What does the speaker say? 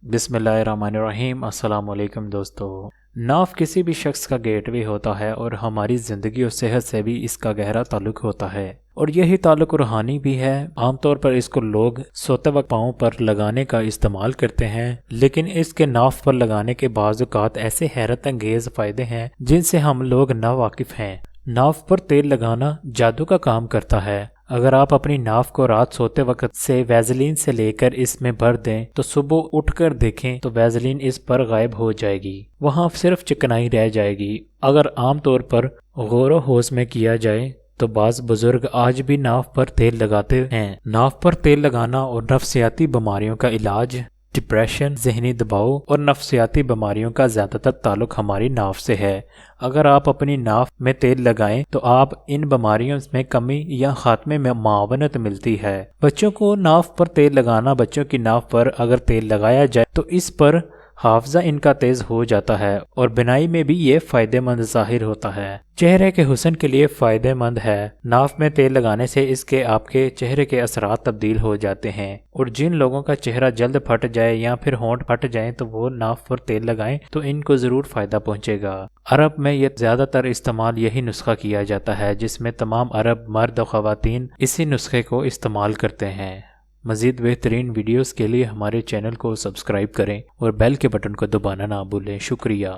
बिस्मिल्लाहिर्रहमानिर्रहीम। अस्सलाम वालेकुम दोस्तों। नाफ किसी भी शख्स का गेटवे होता है और हमारी ज़िंदगी और सेहत से भी इसका गहरा ताल्लुक होता है, और यही ताल्लुक रूहानी भी है। आमतौर पर इसको लोग सोते वक्त पाँव पर लगाने का इस्तेमाल करते हैं, लेकिन इसके नाफ पर लगाने के बाज़ औक़ात ऐसे हैरत अंगेज़ फ़ायदे हैं जिनसे हम लोग नावाकिफ़ हैं। नाफ पर तेल लगाना जादू का काम करता है। अगर आप अपनी नाफ को रात सोते वक्त से वैज़लीन से लेकर इसमें भर दें तो सुबह उठकर देखें तो वैज़लीन इस पर गायब हो जाएगी, वहाँ सिर्फ चिकनाई रह जाएगी। अगर आम तौर पर गौर होश में किया जाए तो बाज़ बुजुर्ग आज भी नाफ पर तेल लगाते हैं। नाफ पर तेल लगाना और नफ्सियाती बीमारियों का इलाज। डिप्रेशन, जहनी दबाव और नफ्सियाती बीमारियों का ज़्यादातर ताल्लुक हमारी नाफ से है। अगर आप अपनी नाफ में तेल लगाएं तो आप इन बीमारियों में कमी या खात्मे में मावनत मिलती है। बच्चों को नाफ पर तेल लगाना। बच्चों की नाफ पर अगर तेल लगाया जाए तो इस पर हाफजा इनका तेज हो जाता है और बिनाई में भी ये फ़ायदेमंद ज़ाहिर होता है। चेहरे के हुस्न के लिए फ़ायदेमंद है। नाफ में तेल लगाने से इसके आपके चेहरे के असरात तब्दील हो जाते हैं, और जिन लोगों का चेहरा जल्द फट जाए या फिर होंठ फट जाए तो वो नाफ पर तेल लगाएं तो इनको ज़रूर फ़ायदा पहुंचेगा। अरब में ये ज़्यादातर इस्तेमाल यही नुस्खा किया जाता है, जिसमें तमाम अरब मर्द और ख़वातीन इसी नुस्खे को इस्तेमाल करते हैं। मज़ीद बेहतरीन वीडियोस के लिए हमारे चैनल को सब्सक्राइब करें और बेल के बटन को दबाना ना भूलें। शुक्रिया।